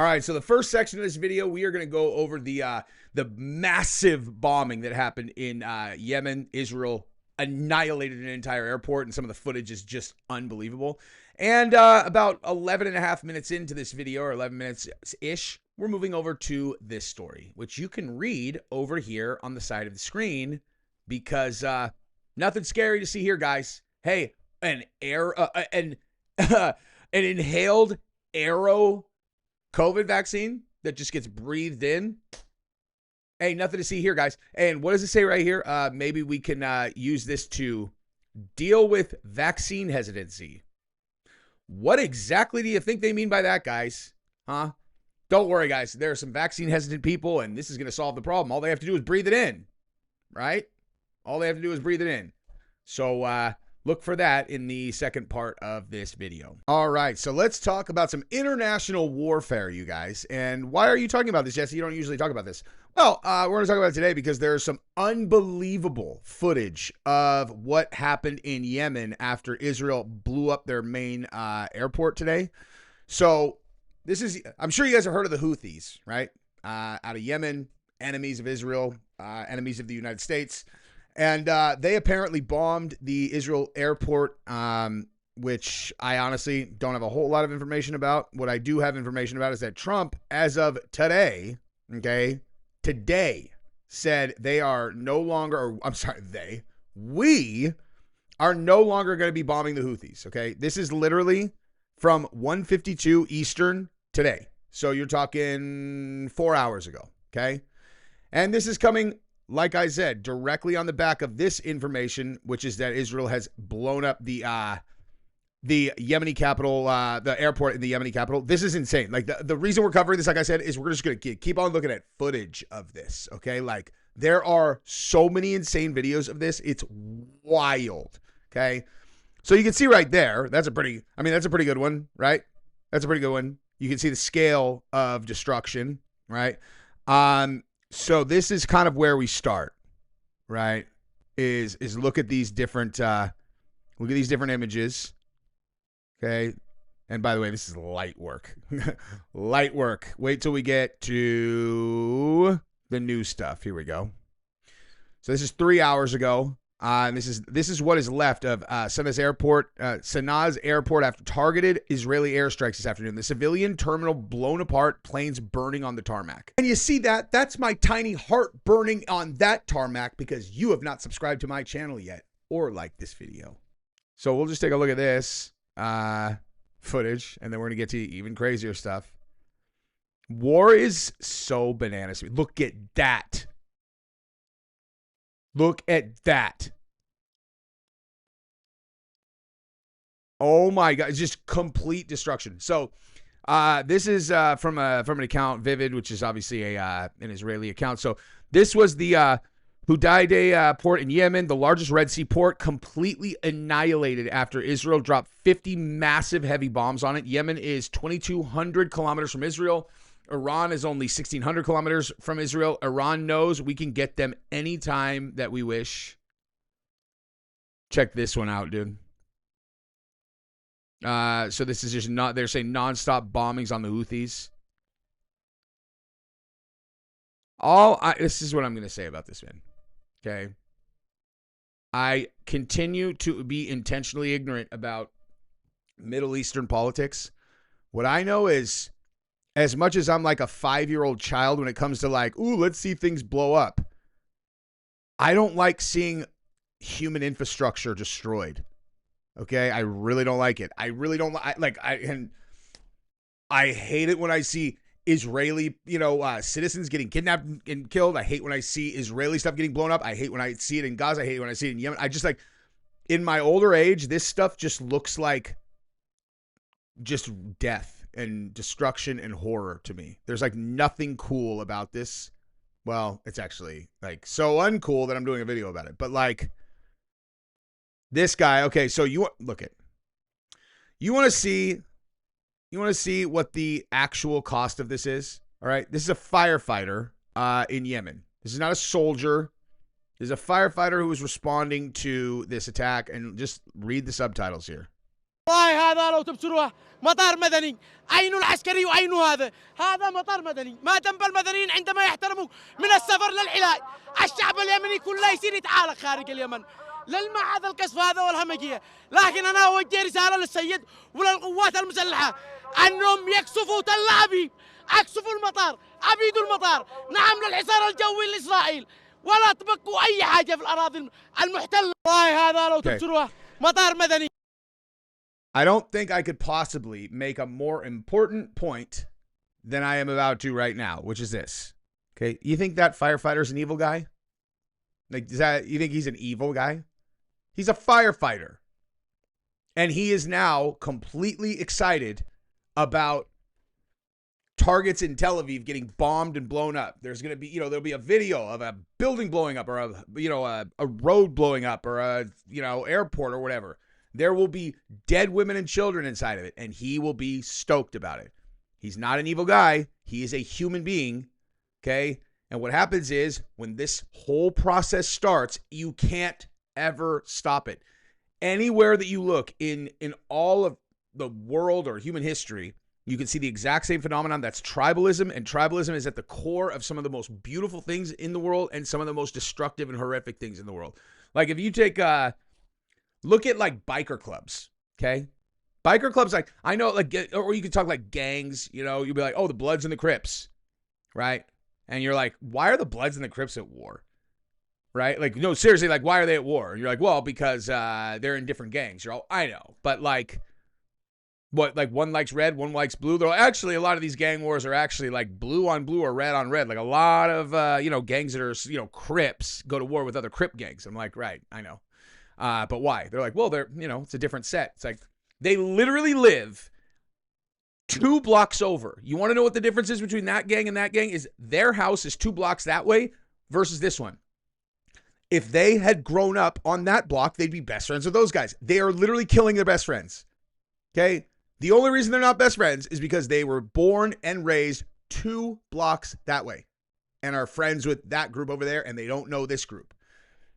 All right, so the first section of this video, we are going to go over the massive bombing that happened in Yemen. Israel annihilated an entire airport, and some of the footage is just unbelievable. And about 11 and a half minutes into this video, or 11 minutes-ish, we're moving over to this story, which you can read over here on the side of the screen, because nothing scary to see here, guys. Hey, an inhaled arrow COVID vaccine that just gets breathed in. Hey, nothing to see here, guys. And what does it say right here? Maybe we can use this to deal with vaccine hesitancy. What exactly do you think they mean by that, guys? Huh? Don't worry, guys. There are some vaccine hesitant people, and this is going to solve the problem. All they have to do is breathe it in, right? All they have to do is breathe it in. So look for that in the second part of this video. All right, so let's talk about some international warfare, you guys. And why are you talking about this, Jesse? You don't usually talk about this. Well, we're going to talk about it today because there's some unbelievable footage of what happened in Yemen after Israel blew up their main airport today. So this is, I'm sure you guys have heard of the Houthis, right? Out of Yemen, enemies of Israel, enemies of the United States. And they apparently bombed the Israel airport, which I honestly don't have a whole lot of information about. What I do have information about is that Trump, as of today, today, said they are no longer, or I'm sorry, we are no longer going to be bombing the Houthis, okay? This is literally from 1:52 Eastern today. So you're talking 4 hours ago, okay? And this is coming, like I said, directly on the back of this information, which is that Israel has blown up the Yemeni capital, the airport in the Yemeni capital. This is insane. Like the reason we're covering this, like I said, is we're just going to keep on looking at footage of this. Okay. Like there are so many insane videos of this. It's wild. Okay. So you can see right there, that's a pretty good one, right? That's a pretty good one. You can see the scale of destruction, right? So this is kind of where we start, right? Is look at these different images. Okay. And by the way, this is light work. Light work. Wait till we get to the new stuff. Here we go. So this is 3 hours ago. And this is what is left of Sanaa's airport after targeted Israeli airstrikes this afternoon. The civilian terminal blown apart, planes burning on the tarmac. And you see that? That's my tiny heart burning on that tarmac because you have not subscribed to my channel yet or liked this video. So we'll just take a look at this footage, and then we're going to get to even crazier stuff. War is so bananas. Look at that. Look at that. Oh my God. It's just complete destruction. So this is from an account, Vivid, which is obviously an Israeli account. So this was the Hudaydeh port in Yemen, the largest Red Sea port, completely annihilated after Israel dropped 50 massive heavy bombs on it. Yemen is 2,200 kilometers from Israel. Iran is only 1,600 kilometers from Israel. Iran knows we can get them anytime that we wish. Check this one out, dude. So this is just not, they're saying nonstop bombings on the Houthis. This is what I'm going to say about this, man. Okay. I continue to be intentionally ignorant about Middle Eastern politics. What I know is, as much as I'm like a 5-year-old child when it comes to like, ooh, let's see things blow up, I don't like seeing human infrastructure destroyed. Okay? I really don't like it. I really don't like, I hate it when I see Israeli, citizens getting kidnapped and killed. I hate when I see Israeli stuff getting blown up. I hate when I see it in Gaza. I hate when I see it in Yemen. I just like, in my older age, this stuff just looks like just death and destruction and horror to me. There's like nothing cool about this. Well, it's actually like so uncool that I'm doing a video about it. But like this guy, okay, so you want to see what the actual cost of this is? All right. This is a firefighter in Yemen. This is not a soldier. This is a firefighter who was responding to this attack, and just read the subtitles here. والله هذا لو تبصروه مطار مدني، عينه العسكري وعينه هذا مطار مدني. ما ذنب المدنيين عندما يحترموا من السفر للعلاج؟ الشعب اليمني كله يصير يتعالق خارج اليمن للمع هذا القصف هذا والهمجيه. لكن انا اوجه رساله للسيد وللقوات المسلحه انهم يقصفوا تل ابيب، اقصفوا المطار، ابيدوا المطار، نعم للحصار الجوي لاسرائيل، ولا تبقوا اي حاجه في الاراضي المحتله. والله هذا لو تبصروه مطار مدني. I don't think I could possibly make a more important point than I am about to right now, which is this. Okay, you think that firefighter's an evil guy? Like, you think he's an evil guy? He's a firefighter. And he is now completely excited about targets in Tel Aviv getting bombed and blown up. There's going to be, there'll be a video of a building blowing up or a road blowing up or a, airport or whatever. There will be dead women and children inside of it, and he will be stoked about it. He's not an evil guy. He is a human being, okay? And what happens is when this whole process starts, you can't ever stop it. Anywhere that you look in all of the world or human history, you can see the exact same phenomenon. That's tribalism, and tribalism is at the core of some of the most beautiful things in the world and some of the most destructive and horrific things in the world. Like if you take look at like biker clubs, okay? Biker clubs, like I know, like, or you could talk like gangs, you'll be like, oh, the Bloods and the Crips, right? And you're like, why are the Bloods and the Crips at war, right? Like, no, seriously, like, why are they at war? And you're like, well, because they're in different gangs. You're all, I know, but like, what, like one likes red, one likes blue. They're like, actually, a lot of these gang wars are actually like blue on blue or red on red. Like a lot of, gangs that are, Crips go to war with other Crip gangs. I'm like, right, I know. But why? They're like, well, it's a different set. It's like they literally live 2 blocks over. You want to know what the difference is between that gang and that gang? Is their house is 2 blocks that way versus this one. If they had grown up on that block, they'd be best friends with those guys. They are literally killing their best friends. Okay? The only reason they're not best friends is because they were born and raised 2 blocks that way and are friends with that group over there, and they don't know this group.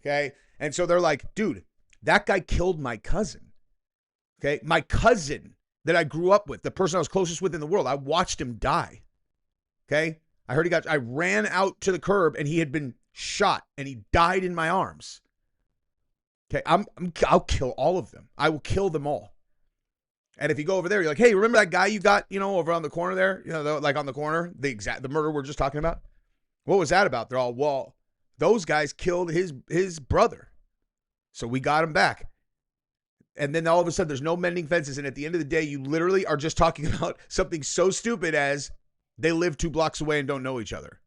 Okay? And so they're like, dude, that guy killed my cousin. Okay? My cousin that I grew up with, the person I was closest with in the world, I watched him die. Okay? I ran out to the curb and he had been shot and he died in my arms. Okay? I'll kill all of them. I will kill them all. And if you go over there, you're like, hey, remember that guy you got, over on the corner there? Like on the corner, the murder we're just talking about? What was that about? They're all, well, those guys killed his brother. So we got him back. And then all of a sudden there's no mending fences. And at the end of the day, you literally are just talking about something so stupid as they live 2 blocks away and don't know each other.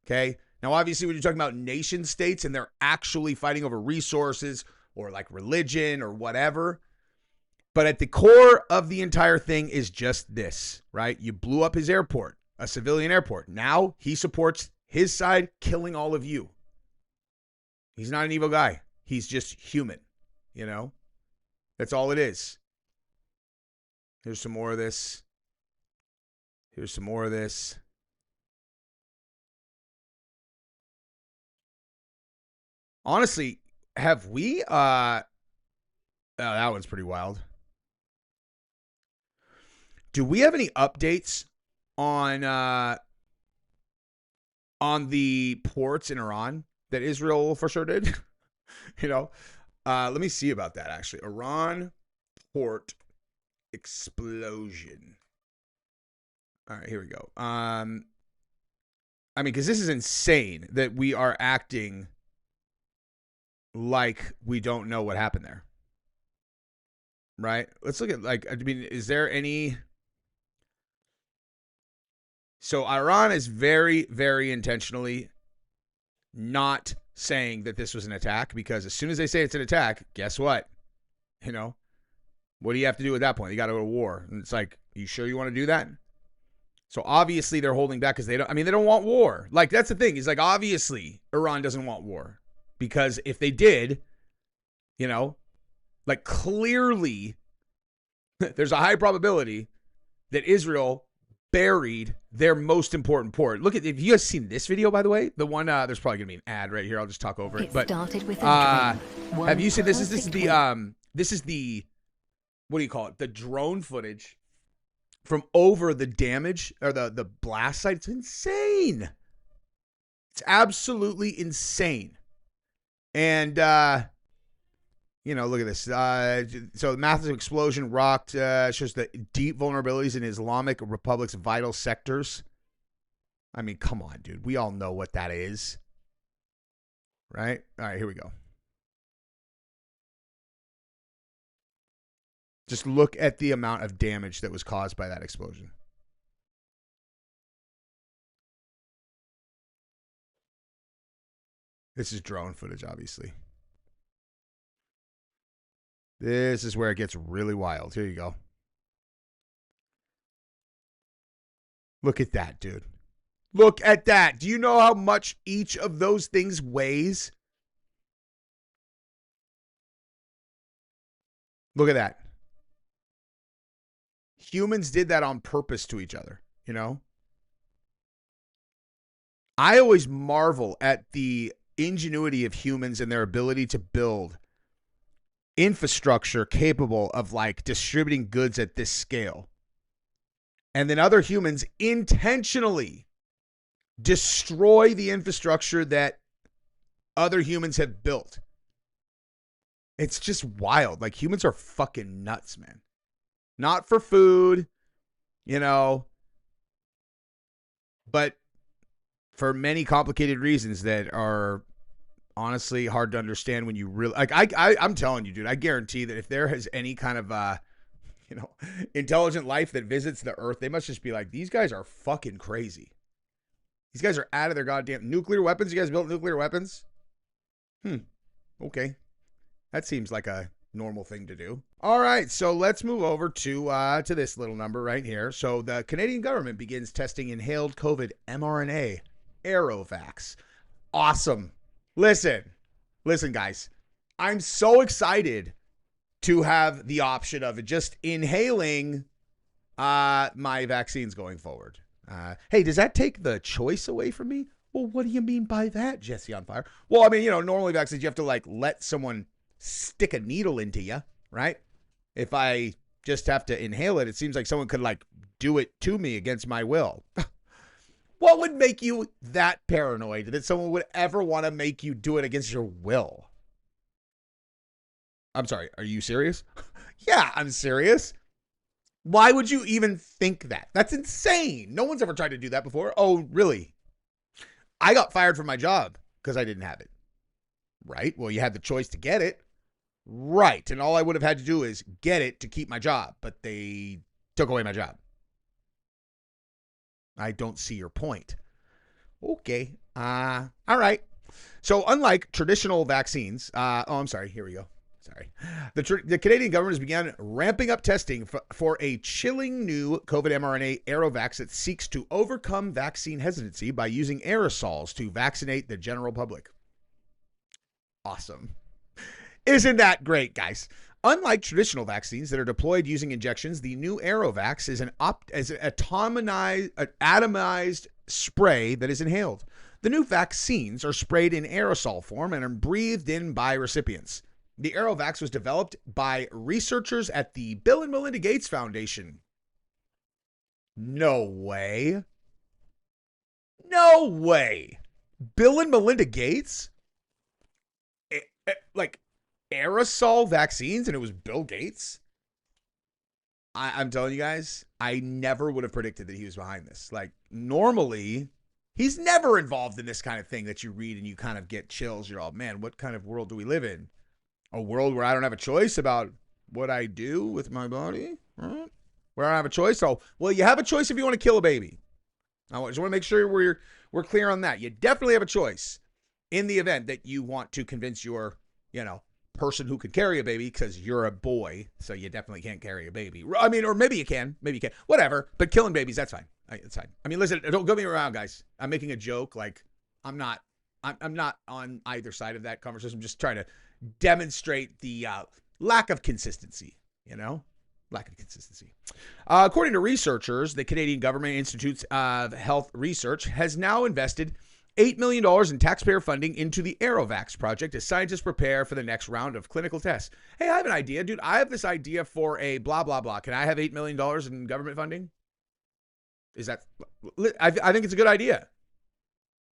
Okay. Now, obviously, when you're talking about nation states and they're actually fighting over resources or like religion or whatever. But at the core of the entire thing is just this, right? You blew up his airport, a civilian airport. Now he supports his side killing all of you. He's not an evil guy. He's just human, That's all it is. Here's some more of this. Here's some more of this. Honestly, have we oh, that one's pretty wild. Do we have any updates on the ports in Iran that Israel for sure did? Let me see about that, actually. Iran port explosion. All right, here we go. Because this is insane that we are acting like we don't know what happened there. Right? Let's look at, is there any... So Iran is very, very intentionally not saying that this was an attack, because as soon as they say it's an attack, guess what? What do you have to do at that point? You got to go to war. And it's like, you sure you want to do that? So obviously they're holding back because they don't want war. Like, that's the thing. Is like, obviously Iran doesn't want war, because if they did, clearly there's a high probability that Israel buried their most important port. Look at, if you guys seen this video, by the way, the one, there's probably gonna be an ad right here. I'll just talk over it. But have you seen this? This is the what do you call it? The drone footage from over the damage or the blast site. It's insane. It's absolutely insane. And, look at this. So the massive explosion rocked, shows the deep vulnerabilities in Islamic Republic's vital sectors. I mean, come on, dude. We all know what that is. Right? All right, here we go. Just look at the amount of damage that was caused by that explosion. This is drone footage, obviously. This is where it gets really wild. Here you go. Look at that, dude. Look at that. Do you know how much each of those things weighs? Look at that. Humans did that on purpose to each other, you know? I always marvel at the ingenuity of humans and their ability to build infrastructure capable of like distributing goods at this scale. And then other humans intentionally destroy the infrastructure that other humans have built. It's just wild. Like, humans are fucking nuts, man. Not for food, you know, but for many complicated reasons that are honestly hard to understand when you really, like, I'm telling you, dude, I guarantee that if there is any kind of, intelligent life that visits the earth, they must just be like, these guys are fucking crazy. These guys are out of their goddamn nuclear weapons. You guys built nuclear weapons? Okay. That seems like a normal thing to do. All right, so let's move over to this little number right here. So the Canadian government begins testing inhaled COVID mRNA AeroVax. Awesome. Listen, guys. I'm so excited to have the option of just inhaling my vaccines going forward. Hey, does that take the choice away from me? Well, what do you mean by that, Jesse on Fire? Well, I mean, normally vaccines, you have to like let someone stick a needle into you, right? If I just have to inhale it, it seems like someone could like do it to me against my will. What would make you that paranoid that someone would ever want to make you do it against your will? I'm sorry, are you serious? Yeah, I'm serious. Why would you even think that? That's insane. No one's ever tried to do that before. Oh, really? I got fired from my job because I didn't have it. Right? Well, you had the choice to get it. Right. And all I would have had to do is get it to keep my job, but they took away my job. I don't see your point. Okay. All right. So unlike traditional vaccines, I'm sorry. Here we go. Sorry. The Canadian government has begun ramping up testing for a chilling new COVID mRNA AeroVax that seeks to overcome vaccine hesitancy by using aerosols to vaccinate the general public. Awesome. Isn't that great, guys? Unlike traditional vaccines that are deployed using injections, the new AeroVax is an atomized spray that is inhaled. The new vaccines are sprayed in aerosol form and are breathed in by recipients. The AeroVax was developed by researchers at the Bill and Melinda Gates Foundation. No way. No way. Bill and Melinda Gates? Like aerosol vaccines, and it was Bill Gates? I'm telling you guys, I never would have predicted that he was behind this. Like, normally, he's never involved in this kind of thing that you read and you kind of get chills. You're all, man, what kind of world do we live in? A world where I don't have a choice about what I do with my body? Right? Where I don't have a choice? Oh, well, you have a choice if you want to kill a baby. I just want to make sure we're clear on that. You definitely have a choice in the event that you want to convince your, person who can carry a baby, because you're a boy, so you definitely can't carry a baby. I mean, or maybe you can, whatever. But killing babies, that's fine. It's fine. I mean, listen, don't get me around, guys. I'm making a joke. Like, I'm not on either side of that conversation. I'm just trying to demonstrate the lack of consistency, lack of consistency. According to researchers, the Canadian Government Institutes of Health Research has now invested $8 million in taxpayer funding into the AeroVax project as scientists prepare for the next round of clinical tests. Hey, I have an idea, dude. I have this idea for a blah, blah, blah. Can I have $8 million in government funding? Is that, I think it's a good idea.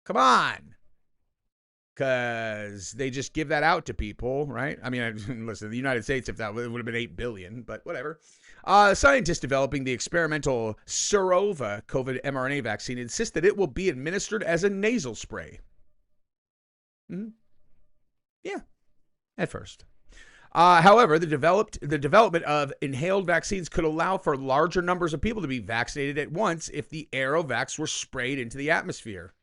Come on. Because they just give that out to people, right? I mean, listen, the United States, if that would have been $8 billion, but whatever. Scientists developing the experimental Surova COVID mRNA vaccine insist that it will be administered as a nasal spray. Yeah, at first. However, the development of inhaled vaccines could allow for larger numbers of people to be vaccinated at once if the AeroVax were sprayed into the atmosphere.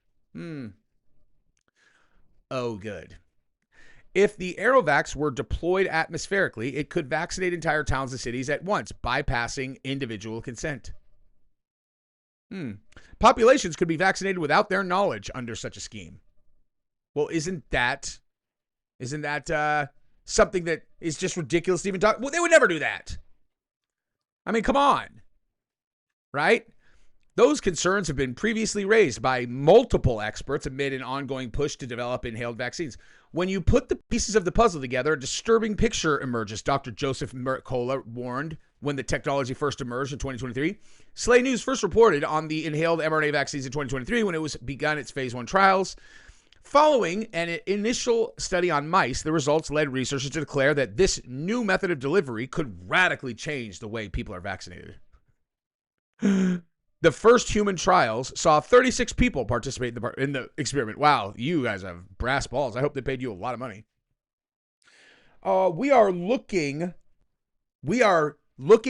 Oh, good. If the AeroVax were deployed atmospherically, it could vaccinate entire towns and cities at once, bypassing individual consent. Populations could be vaccinated without their knowledge under such a scheme. Well, isn't that something that is just ridiculous to even talk? Well, they would never do that. I mean, come on. Right? Those concerns have been previously raised by multiple experts amid an ongoing push to develop inhaled vaccines. When you put the pieces of the puzzle together, a disturbing picture emerges, Dr. Joseph Mercola warned when the technology first emerged in 2023. Slay News first reported on the inhaled mRNA vaccines in 2023 when it was begun its phase 1 trials. Following an initial study on mice, the results led researchers to declare that this new method of delivery could radically change the way people are vaccinated. The first human trials saw 36 people participate in the experiment. Wow, you guys have brass balls. I hope they paid you a lot of money. We are looking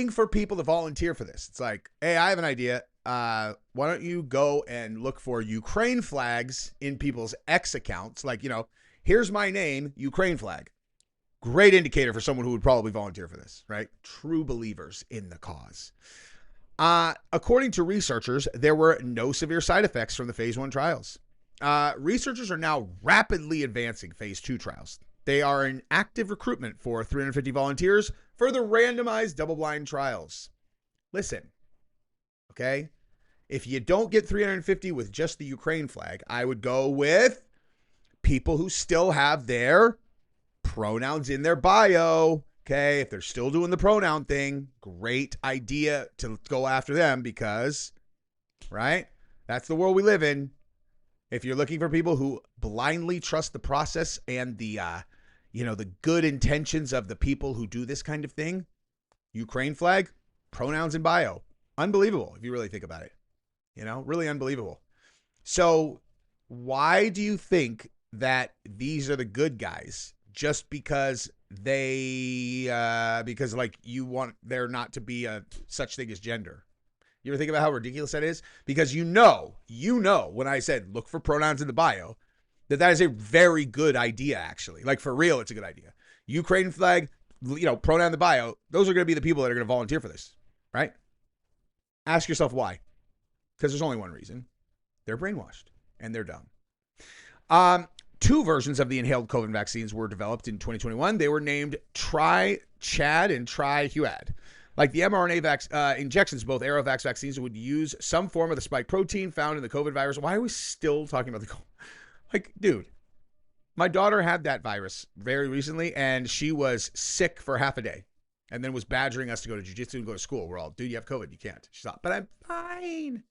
for people to volunteer for this. It's like, hey, I have an idea. Why don't you go and look for Ukraine flags in people's X accounts? Like, here's my name, Ukraine flag. Great indicator for someone who would probably volunteer for this, right? True believers in the cause. According to researchers, there were no severe side effects from the phase 1 trials. Researchers are now rapidly advancing phase 2 trials. They are in active recruitment for 350 volunteers for the randomized double-blind trials. Listen, okay? If you don't get 350 with just the Ukraine flag, I would go with people who still have their pronouns in their bio. Okay, if they're still doing the pronoun thing, great idea to go after them because, right? That's the world we live in. If you're looking for people who blindly trust the process and the good intentions of the people who do this kind of thing, Ukraine flag, pronouns in bio. Unbelievable if you really think about it. Really unbelievable. So why do you think that these are the good guys? Just because you want there not to be a such thing as gender. You ever think about how ridiculous that is? Because you know, when I said look for pronouns in the bio, that is a very good idea, actually. Like, for real, it's a good idea. Ukraine flag, pronoun in the bio, those are going to be the people that are going to volunteer for this, right? Ask yourself why. Because there's only one reason. They're brainwashed and they're dumb. 2 versions of the inhaled COVID vaccines were developed in 2021. They were named Tri-Chad and Tri-Huad. Like the mRNA injections, both AeroVax vaccines would use some form of the spike protein found in the COVID virus. Why are we still talking about the COVID? Like, dude, my daughter had that virus very recently, and she was sick for half a day and then was badgering us to go to jiu-jitsu and go to school. We're all, dude, you have COVID. You can't. She's like, but I'm fine.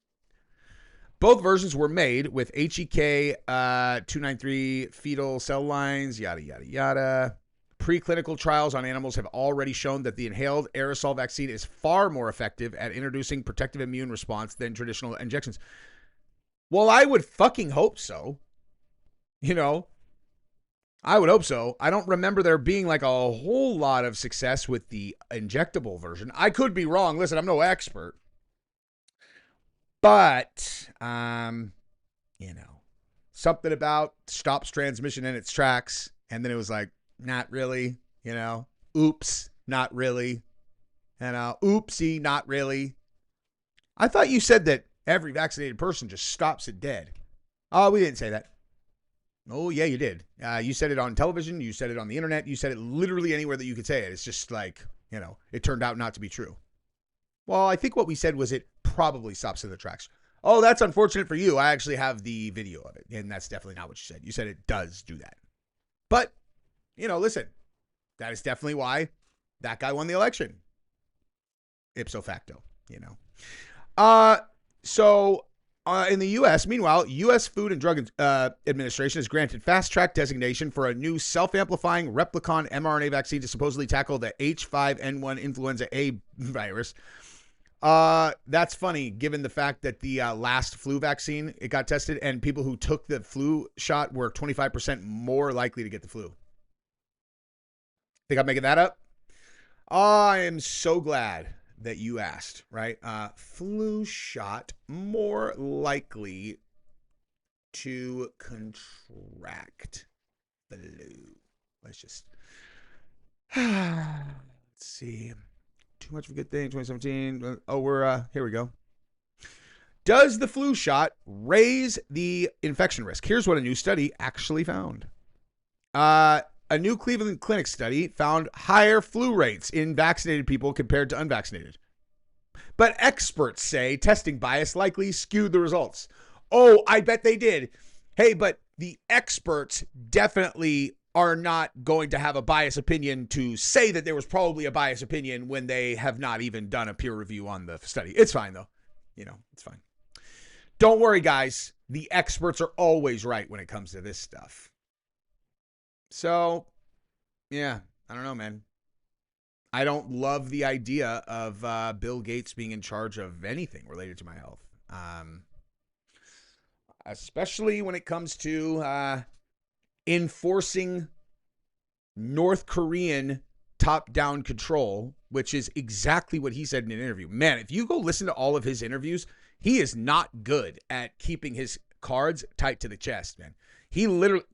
Both versions were made with HEK 293 fetal cell lines, yada, yada, yada. Preclinical trials on animals have already shown that the inhaled aerosol vaccine is far more effective at introducing protective immune response than traditional injections. Well, I would fucking hope so. I would hope so. I don't remember there being like a whole lot of success with the injectable version. I could be wrong. Listen, I'm no expert. But, something about stops transmission in its tracks. And then it was like, not really, oops, not really. Oopsie, not really. I thought you said that every vaccinated person just stops it dead. Oh, we didn't say that. Oh, yeah, you did. You said it on television. You said it on the internet. You said it literally anywhere that you could say it. It's just like, it turned out not to be true. Well, I think what we said was it probably stops in the tracks. Oh, that's unfortunate for you. I actually have the video of it, and that's definitely not what you said. You said it does do that. But, listen, that is definitely why that guy won the election. Ipso facto, in the U.S., meanwhile, U.S. Food and Drug Administration has granted fast-track designation for a new self-amplifying replicon mRNA vaccine to supposedly tackle the H5N1 influenza A virus. That's funny, given the fact that the last flu vaccine, it got tested, and people who took the flu shot were 25% more likely to get the flu. Think I'm making that up? I am so glad that you asked, right? Flu shot more likely to contract flu. Let's just let's see. Too much of a good thing. 2017. Oh, we're here we go. Does the flu shot raise the infection risk? Here's what a new study actually found. A new Cleveland Clinic study found higher flu rates in vaccinated people compared to unvaccinated. But experts say testing bias likely skewed the results. Oh, I bet they did. Hey, but the experts definitely are not going to have a biased opinion to say that there was probably a biased opinion when they have not even done a peer review on the study. It's fine, though. It's fine. Don't worry, guys. The experts are always right when it comes to this stuff. So, yeah, I don't know, man. I don't love the idea of Bill Gates being in charge of anything related to my health. Especially when it comes to enforcing North Korean top-down control, which is exactly what he said in an interview. Man, if you go listen to all of his interviews, he is not good at keeping his cards tight to the chest, man. He literally...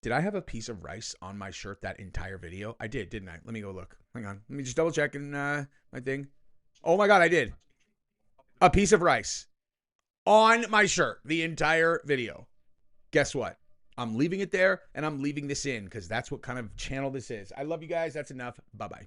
Did I have a piece of rice on my shirt that entire video? I did, didn't I? Let me go look. Hang on. Let me just double check in my thing. Oh my God, I did. A piece of rice on my shirt the entire video. Guess what? I'm leaving it there, and I'm leaving this in because that's what kind of channel this is. I love you guys. That's enough. Bye-bye.